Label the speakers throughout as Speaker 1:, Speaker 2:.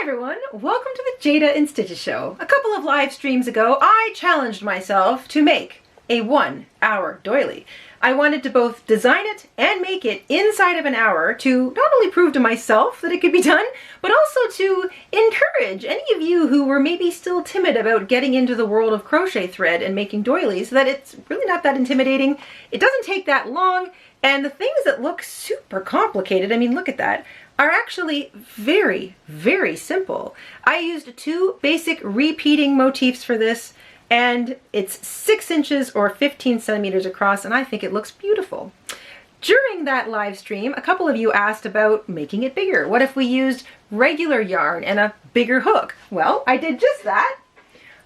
Speaker 1: Hi everyone, welcome to the Jayda InStitches show. A couple of live streams ago, I challenged myself to make a 1-hour doily. I wanted to both design it and make it inside of an hour to not only prove to myself that it could be done, but also to encourage any of you who were maybe still timid about getting into the world of crochet thread and making doilies, that it's really not that intimidating. It doesn't take that long, and the things that look super complicated, I mean, look at that, are actually very, very simple. I used two basic repeating motifs for this, and it's 6 inches or 15 centimeters across, and I think it looks beautiful. During that live stream, a couple of you asked about making it bigger. What if we used regular yarn and a bigger hook? Well, I did just that.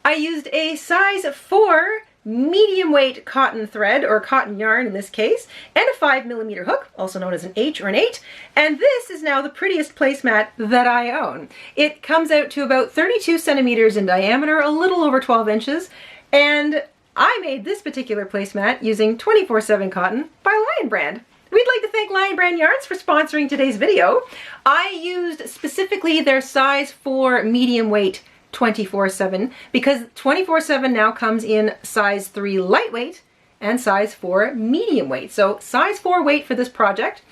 Speaker 1: I used a size 4 medium weight cotton thread, or cotton yarn in this case, and a 5mm hook, also known as an H or an 8, and this is now the prettiest placemat that I own. It comes out to about 32 centimeters in diameter, a little over 12 inches, and I made this particular placemat using 24/7 cotton by Lion Brand. We'd like to thank Lion Brand Yarns for sponsoring today's video. I used specifically their size 4 medium weight 24/7 because 24/7 now comes in size 3 lightweight and size 4 medium weight. So size 4 weight for this project.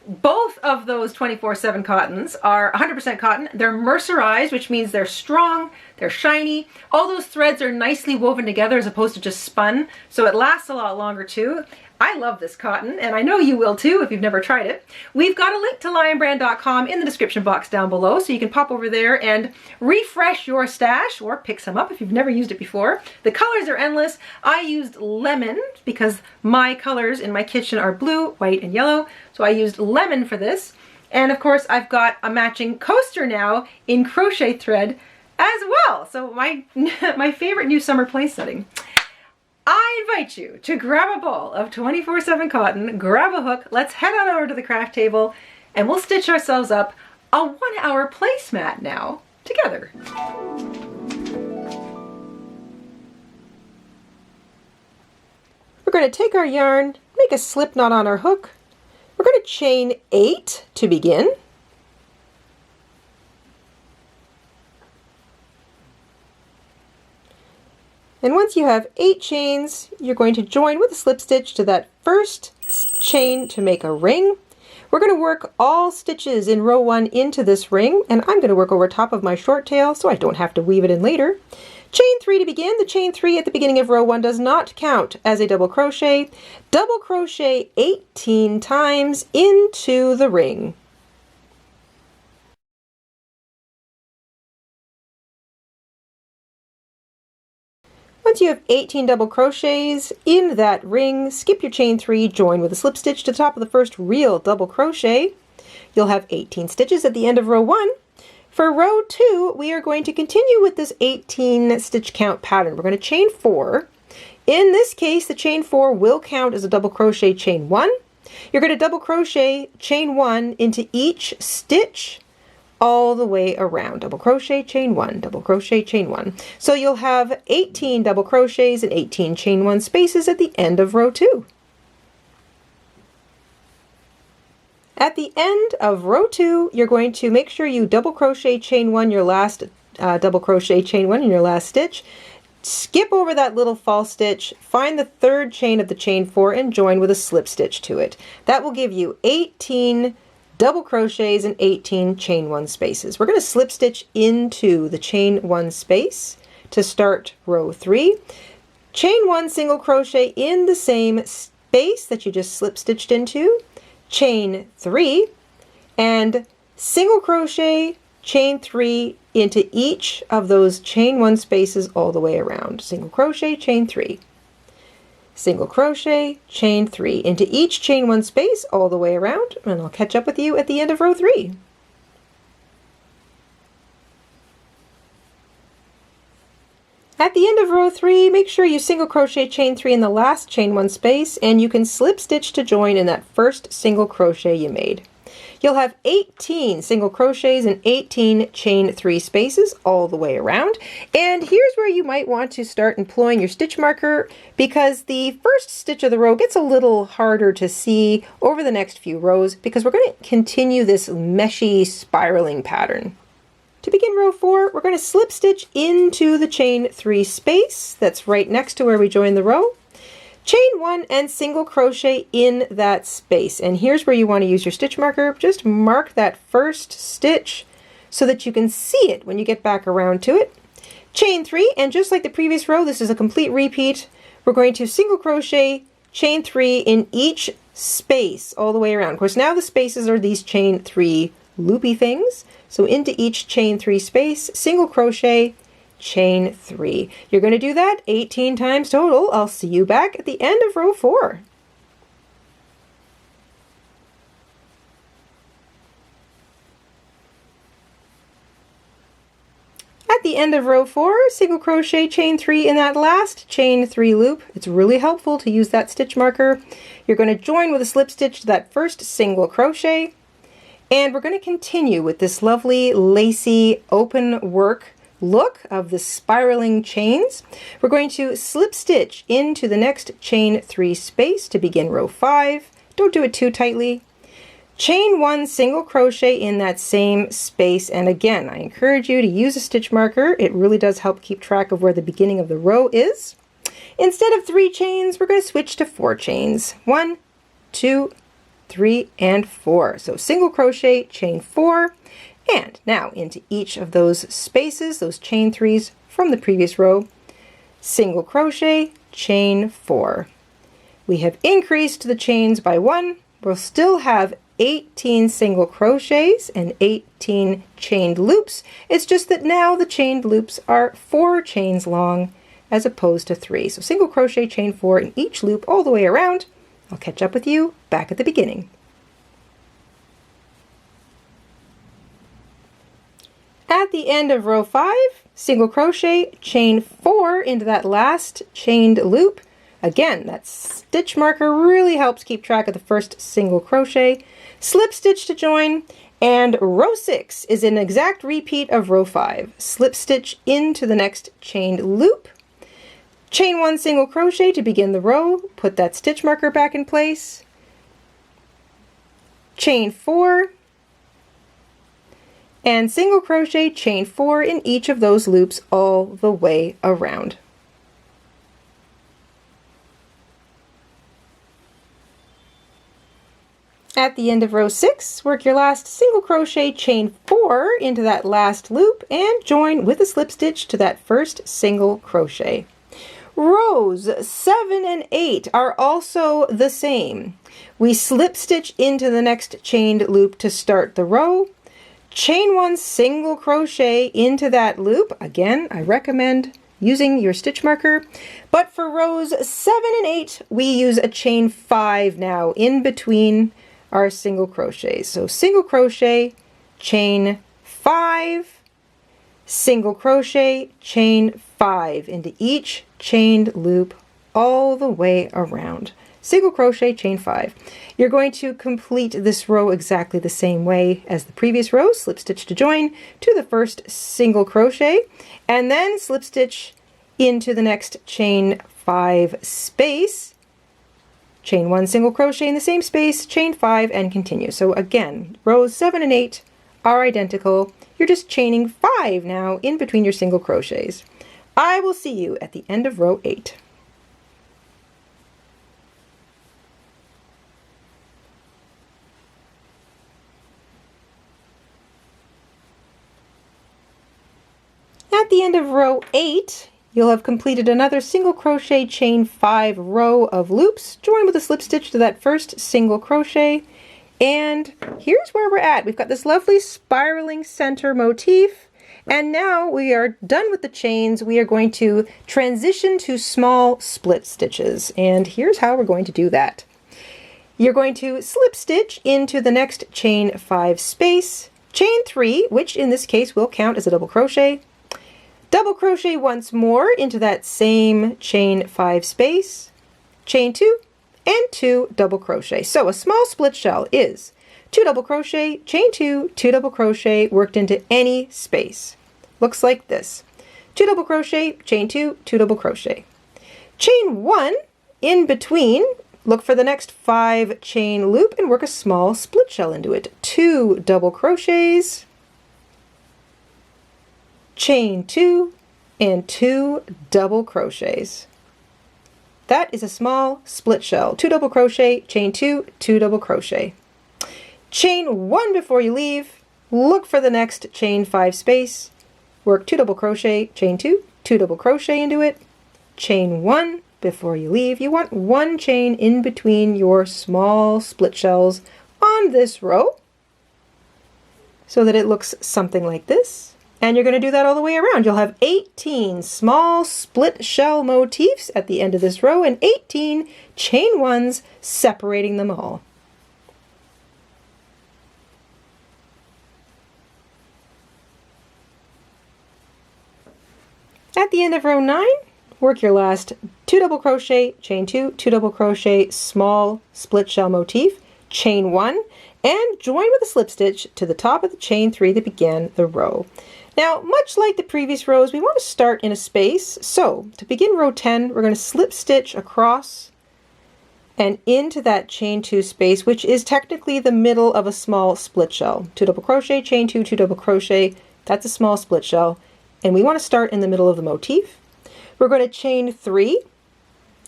Speaker 1: Both of those 24/7 cottons are 100% cotton. They're mercerized, which means they're strong, they're shiny. All those threads are nicely woven together as opposed to just spun, so it lasts a lot longer too. I love this cotton, and I know you will too if you've never tried it. We've got a link to lionbrand.com in the description box down below, so you can pop over there and refresh your stash or pick some up if you've never used it before. The colors are endless. I used lemon because my colors in my kitchen are blue, white, and yellow, so I used lemon for this. And of course, I've got a matching coaster now in crochet thread as well. So my favorite new summer place setting. I invite you to grab a ball of 24/7 cotton, grab a hook, let's head on over to the craft table, and we'll stitch ourselves up a 1-hour placemat now together. We're going to take our yarn, make a slip knot on our hook. We're going to chain 8 to begin. And once you have 8 chains, you're going to join with a slip stitch to that first chain to make a ring. We're going to work all stitches in row 1 into this ring, and I'm going to work over top of my short tail so I don't have to weave it in later. Chain 3 to begin. The chain 3 at the beginning of row 1 does not count as a double crochet. Double crochet 18 times into the ring. Once you have 18 double crochets in that ring, skip your chain 3, join with a slip stitch to the top of the first real double crochet. You'll have 18 stitches at the end of row 1. For row 2, we are going to continue with this 18 stitch count pattern. We're going to chain 4. In this case, the chain 4 will count as a double crochet chain 1. You're going to double crochet chain 1 into each stitch all the way around. Double crochet, chain 1, double crochet, chain 1. So you'll have 18 double crochets and 18 chain 1 spaces at the end of row 2. At the end of row 2, you're going to make sure you double crochet, chain 1 your last double crochet, chain 1 in your last stitch. Skip over that little false stitch, find the third chain of the chain 4 and join with a slip stitch to it. That will give you 18 double crochets and 18 chain 1 spaces. We're going to slip stitch into the chain 1 space to start row 3. Chain 1 single crochet in the same space that you just slip stitched into. Chain 3 and single crochet, chain 3 into each of those chain 1 spaces all the way around. Single crochet, chain 3. Single crochet, chain 3 into each chain 1 space all the way around, and I'll catch up with you at the end of row 3. At the end of row 3, make sure you single crochet, chain 3 in the last chain 1 space, and you can slip stitch to join in that first single crochet you made. You'll have 18 single crochets and 18 chain 3 spaces all the way around. And here's where you might want to start employing your stitch marker, because the first stitch of the row gets a little harder to see over the next few rows because we're going to continue this meshy spiraling pattern. To begin row 4, we're going to slip stitch into the chain 3 space that's right next to where we joined the row. Chain 1 and single crochet in that space. And here's where you want to use your stitch marker. Just mark that first stitch so that you can see it when you get back around to it. Chain 3, and just like the previous row, this is a complete repeat. We're going to single crochet, chain 3 in each space all the way around. Of course, now the spaces are these chain 3 loopy things. So into each chain 3 space, single crochet, chain 3. You're going to do that 18 times total. I'll see you back at the end of row 4. At the end of row 4, single crochet, chain 3 in that last chain 3 loop. It's really helpful to use that stitch marker. You're going to join with a slip stitch to that first single crochet, and we're going to continue with this lovely lacy open work look of the spiraling chains. We're going to slip stitch into the next chain 3 space to begin row 5. Don't do it too tightly. Chain 1 single crochet in that same space, and again, I encourage you to use a stitch marker. It really does help keep track of where the beginning of the row is. Instead of 3 chains, we're going to switch to 4 chains. 1, 2, 3, and 4. So single crochet, chain 4, and now into each of those spaces, those chain 3s from the previous row, single crochet, chain 4. We have increased the chains by 1. We'll still have 18 single crochets and 18 chained loops. It's just that now the chained loops are 4 chains long as opposed to 3. So single crochet, chain 4 in each loop all the way around. I'll catch up with you back at the beginning. At the end of row 5, single crochet, chain 4 into that last chained loop. Again, that stitch marker really helps keep track of the first single crochet. Slip stitch to join, and row 6 is an exact repeat of row 5. Slip stitch into the next chained loop. Chain 1 single crochet to begin the row. Put that stitch marker back in place. Chain 4. And single crochet, chain 4 in each of those loops all the way around. At the end of row 6, work your last single crochet, chain 4 into that last loop and join with a slip stitch to that first single crochet. Rows 7 and 8 are also the same. We slip stitch into the next chained loop to start the row. Chain 1 single crochet into that loop. Again, I recommend using your stitch marker. But for rows 7 and 8, we use a chain 5 now in between our single crochets. So single crochet, chain 5, single crochet, chain 5 into each chained loop all the way around. Single crochet, chain 5. You're going to complete this row exactly the same way as the previous row. Slip stitch to join to the first single crochet, and then slip stitch into the next chain 5 space. Chain 1 single crochet in the same space, chain 5, and continue. So again, rows 7 and 8 are identical. You're just chaining 5 now in between your single crochets. I will see you at the end of row 8. At the end of row 8, you'll have completed another single crochet, chain 5 row of loops. Join with a slip stitch to that first single crochet, and here's where we're at. We've got this lovely spiraling center motif, and now we are done with the chains. We are going to transition to small split stitches, and here's how we're going to do that. You're going to slip stitch into the next chain 5 space, chain 3, which in this case will count as a double crochet. Double crochet once more into that same chain 5 space, chain 2, and 2 double crochet. So a small split shell is 2 double crochet, chain 2, 2 double crochet worked into any space. Looks like this. 2 double crochet, chain 2, 2 double crochet. Chain 1 in between, look for the next 5 chain loop and work a small split shell into it. 2 double crochets, chain 2, and 2 double crochets. That is a small split shell. 2 double crochet, chain 2, 2 double crochet. Chain 1 before you leave, look for the next chain 5 space, work 2 double crochet, chain 2, 2 double crochet into it, chain 1 before you leave. You want 1 chain in between your small split shells on this row so that it looks something like this. And you're going to do that all the way around. You'll have 18 small split shell motifs at the end of this row and 18 chain 1s separating them all. At the end of row 9, work your last 2 double crochet, chain 2, 2 double crochet, small split shell motif, chain 1, and join with a slip stitch to the top of the chain 3 that began the row. Now, much like the previous rows, we want to start in a space. So, to begin row 10, we're going to slip stitch across and into that chain 2 space, which is technically the middle of a small split shell. 2 double crochet, chain 2, 2 double crochet, that's a small split shell. And we want to start in the middle of the motif. We're going to chain 3.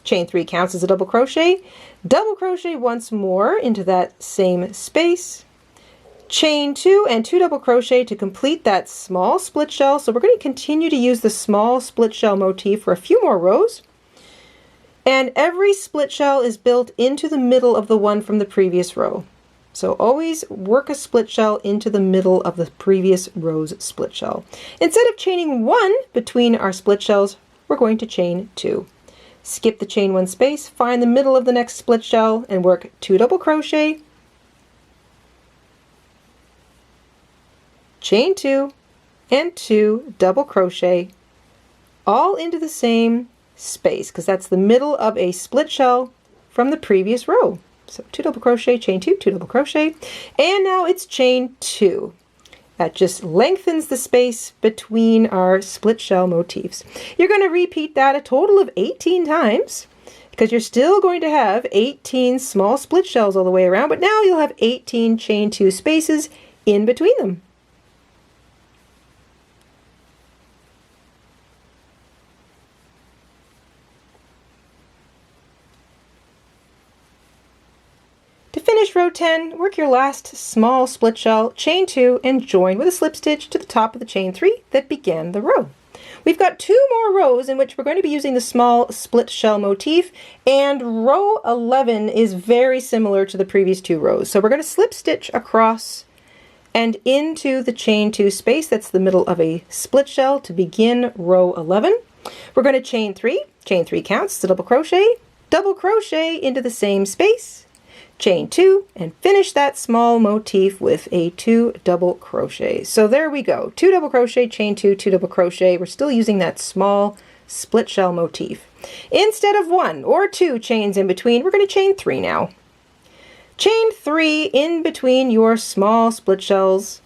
Speaker 1: Chain 3 counts as a double crochet once more into that same space. Chain 2 and 2 double crochet to complete that small split shell. So we're going to continue to use the small split shell motif for a few more rows. And every split shell is built into the middle of the one from the previous row. So always work a split shell into the middle of the previous row's split shell. Instead of chaining 1 between our split shells, we're going to chain 2. Skip the chain 1 space, find the middle of the next split shell, and work 2 double crochet, chain 2, and 2 double crochet, all into the same space, because that's the middle of a split shell from the previous row. So 2 double crochet, chain 2, 2 double crochet, and now it's chain 2. That just lengthens the space between our split shell motifs. You're going to repeat that a total of 18 times because you're still going to have 18 small split shells all the way around, but now you'll have 18 chain 2 spaces in between them. To finish row 10, work your last small split shell, chain 2, and join with a slip stitch to the top of the chain 3 that began the row. We've got 2 more rows in which we're going to be using the small split shell motif, and row 11 is very similar to the previous 2 rows. So we're going to slip stitch across and into the chain 2 space, that's the middle of a split shell, to begin row 11. We're going to chain 3 counts, it's a double crochet into the same space, chain 2, and finish that small motif with a 2 double crochet. So there we go, 2 double crochet, chain 2, 2 double crochet. We're still using that small split shell motif. Instead of 1 or 2 chains in between, we're going to chain 3 now. Chain 3 in between your small split shells.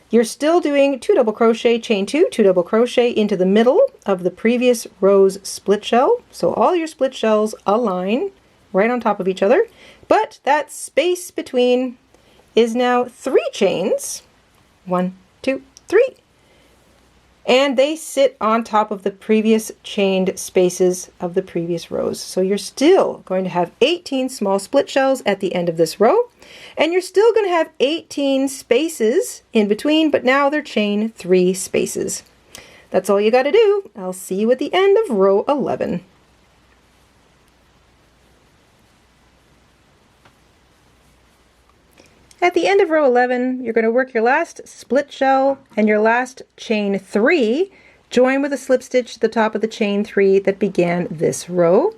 Speaker 1: You're still doing 2 double crochet, chain 2, 2 double crochet into the middle of the previous row's split shell. So all your split shells align right on top of each other. But that space between is now 3 chains. 1, 2, 3. And they sit on top of the previous chained spaces of the previous rows. So you're still going to have 18 small split shells at the end of this row. And you're still going to have 18 spaces in between, but now they're chain 3 spaces. That's all you got to do. I'll see you at the end of row 11. At the end of row 11, you're going to work your last split shell and your last chain 3, join with a slip stitch to the top of the chain 3 that began this row.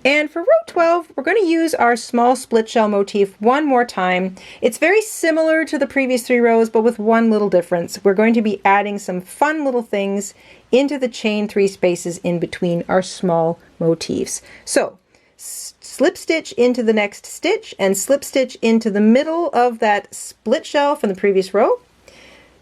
Speaker 1: And for row 12, we're going to use our small split shell motif one more time. It's very similar to the previous 3 rows, but with one little difference. We're going to be adding some fun little things into the chain 3 spaces in between our small motifs. So, slip stitch into the next stitch and slip stitch into the middle of that split shell from the previous row.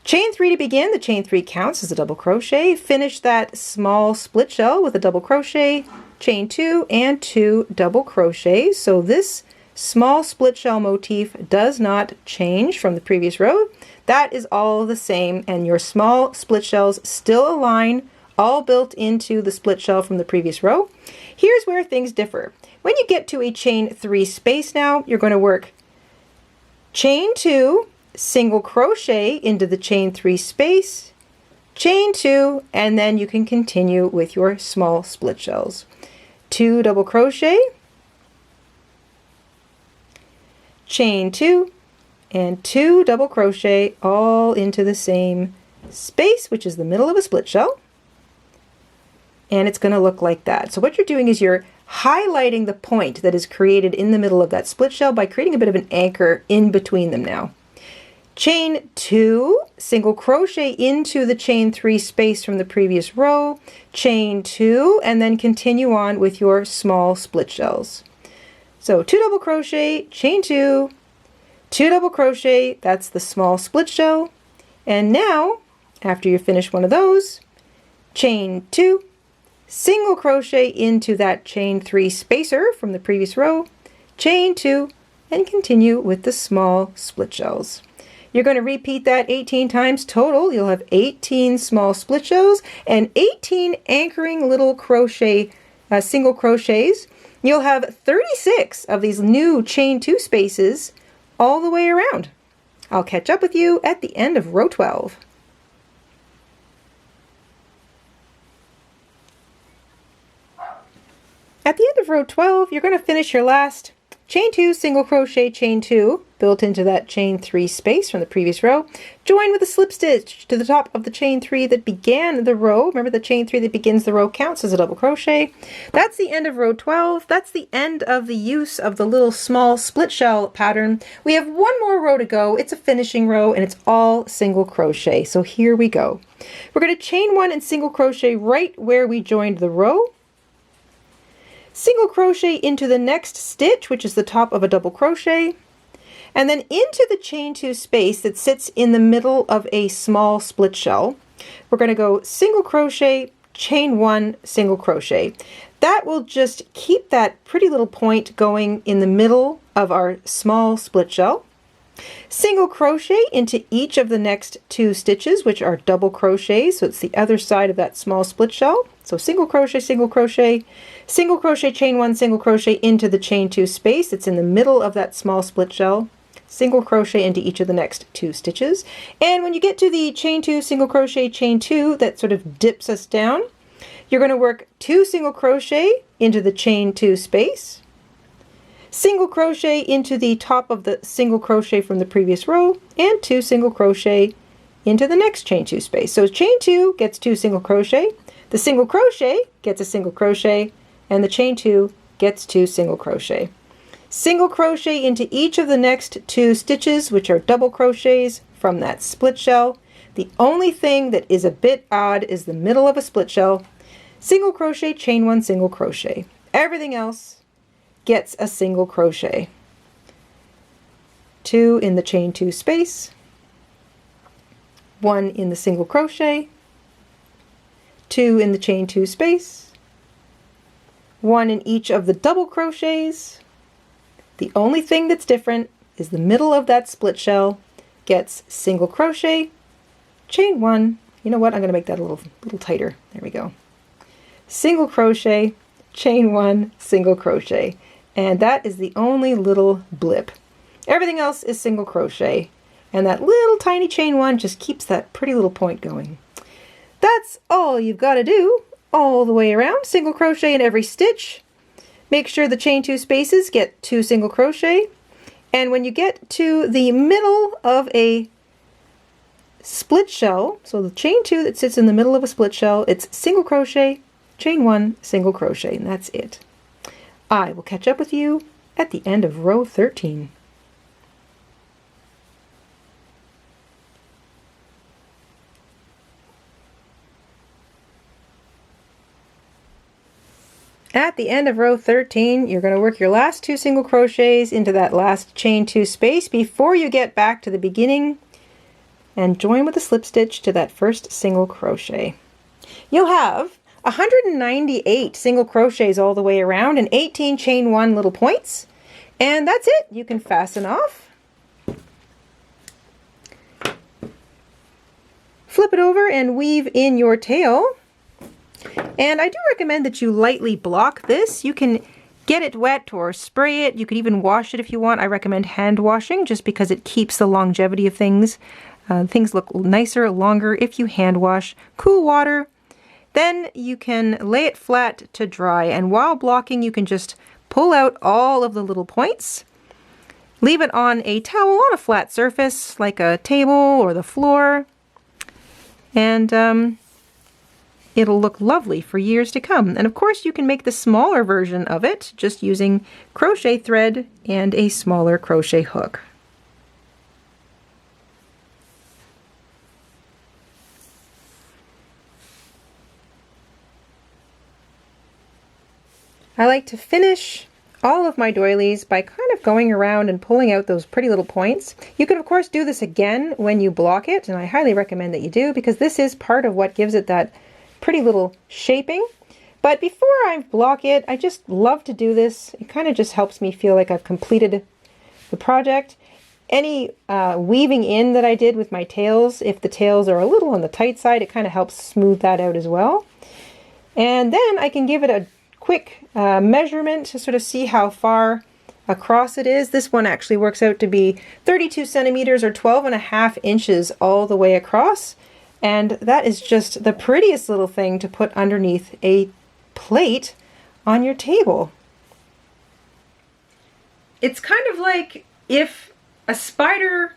Speaker 1: Chain 3 to begin. The chain 3 counts as a double crochet. Finish that small split shell with a double crochet, chain 2, and 2 double crochets. So this small split shell motif does not change from the previous row. That is all the same, and your small split shells still align, all built into the split shell from the previous row. Here's where things differ. When you get to a chain 3 space now, you're going to work chain 2, single crochet into the chain 3 space, chain 2, and then you can continue with your small split shells. 2 double crochet, chain 2, and 2 double crochet all into the same space, which is the middle of a split shell. And it's going to look like that. So what you're doing is you're highlighting the point that is created in the middle of that split shell by creating a bit of an anchor in between them now. Chain 2, single crochet into the chain 3 space from the previous row, chain 2, and then continue on with your small split shells. So 2 double crochet, chain 2, 2 double crochet, that's the small split shell. And now, after you finish one of those, chain 2, single crochet into that chain 3 spacer from the previous row, chain 2, and continue with the small split shells. You're going to repeat that 18 times total. You'll have 18 small split shells and 18 anchoring little crochet, single crochets. You'll have 36 of these new chain 2 spaces all the way around. I'll catch up with you at the end of row 12. At the end of row 12, you're going to finish your last chain 2, single crochet, chain 2, built into that chain 3 space from the previous row. Join with a slip stitch to the top of the chain 3 that began the row. Remember, the chain 3 that begins the row counts as a double crochet. That's the end of row 12. That's the end of the use of the little small split shell pattern. We have one more row to go. It's a finishing row and it's all single crochet. So here we go. We're going to chain 1 and single crochet right where we joined the row. Single crochet into the next stitch, which is the top of a double crochet, and then into the chain 2 space that sits in the middle of a small split shell. We're going to go single crochet, chain 1, single crochet. That will just keep that pretty little point going in the middle of our small split shell. Single crochet into each of the next 2 stitches, which are double crochets, so it's the other side of that small split shell. So single crochet, single crochet, single crochet, chain 1, single crochet into the chain 2 space that's in the middle of that small split shell, single crochet into each of the next 2 stitches. And when you get to the chain 2, single crochet, chain 2, that sort of dips us down, you're going to work 2 single crochet into the chain 2 space, single crochet into the top of the single crochet from the previous row, and 2 single crochet into the next chain 2 space. So chain 2 gets 2 single crochet, the single crochet gets a single crochet, and the chain 2 gets 2 single crochet. Single crochet into each of the next 2 stitches, which are double crochets from that split shell. The only thing that is a bit odd is the middle of a split shell. Single crochet, chain 1, single crochet. Everything else gets a single crochet. 2 in the chain 2 space, 1 in the single crochet, 2 in the chain 2 space, 1 in each of the double crochets. The only thing that's different is the middle of that split shell gets single crochet, chain 1. You know what? I'm going to make that a little tighter. There we go. Single crochet, chain 1, single crochet. And that is the only little blip. Everything else is single crochet. And that little tiny chain 1 just keeps that pretty little point going. That's all you've got to do all the way around. Single crochet in every stitch. Make sure the chain 2 spaces get 2 single crochet. And when you get to the middle of a split shell, so the chain 2 that sits in the middle of a split shell, it's single crochet, chain 1, single crochet, and that's it. I will catch up with you at the end of row 13. At the end of row 13, you're going to work your last 2 single crochets into that last chain 2 space before you get back to the beginning and join with a slip stitch to that first single crochet. You'll have 198 single crochets all the way around and 18 chain 1 little points. And that's it. You can fasten off. Flip it over and weave in your tail. And I do recommend that you lightly block this. You can get it wet or spray it. You could even wash it if you want. I recommend hand washing just because it keeps the longevity of things. Things look nicer, longer if you hand wash. Cool water. Then you can lay it flat to dry, and while blocking you can just pull out all of the little points. Leave it on a towel on a flat surface like a table or the floor, and it'll look lovely for years to come. And of course you can make the smaller version of it just using crochet thread and a smaller crochet hook. I like to finish all of my doilies by kind of going around and pulling out those pretty little points. You can of course do this again when you block it, and I highly recommend that you do because this is part of what gives it that pretty little shaping. But before I block it, I just love to do this. It kind of just helps me feel like I've completed the project. Any weaving in that I did with my tails, if the tails are a little on the tight side, it kind of helps smooth that out as well. And then I can give it a quick measurement to sort of see how far across it is. This one actually works out to be 32 centimeters or 12.5 inches all the way across. And that is just the prettiest little thing to put underneath a plate on your table. It's kind of like if a spider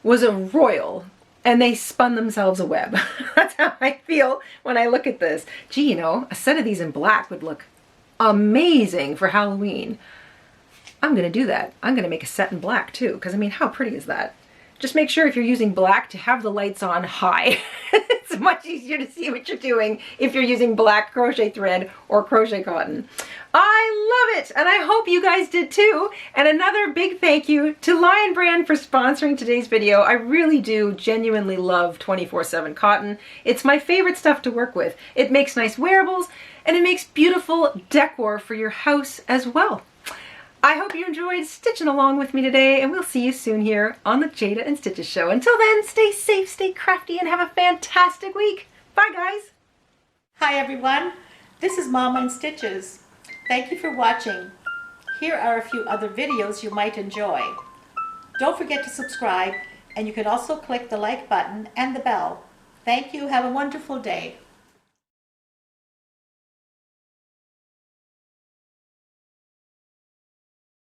Speaker 1: was a royal and they spun themselves a web. That's how I feel when I look at this. Gee, you know, a set of these in black would look amazing for Halloween. I'm gonna do that. I'm gonna make a set in black too, because I mean, how pretty is that? Just make sure if you're using black to have the lights on high. It's much easier to see what you're doing if you're using black crochet thread or crochet cotton. I love it, and I hope you guys did too. And another big thank you to Lion Brand for sponsoring today's video. I really do genuinely love 24/7 cotton. It's my favorite stuff to work with. It makes nice wearables, and it makes beautiful decor for your house as well. I hope you enjoyed stitching along with me today, and we'll see you soon here on the Jayda and Stitches Show. Until then, stay safe, stay crafty, and have a fantastic week. Bye, guys.
Speaker 2: Hi, everyone. This is Mama in Stitches. Thank you for watching. Here are a few other videos you might enjoy. Don't forget to subscribe, and you can also click the like button and the bell. Thank you. Have a wonderful day.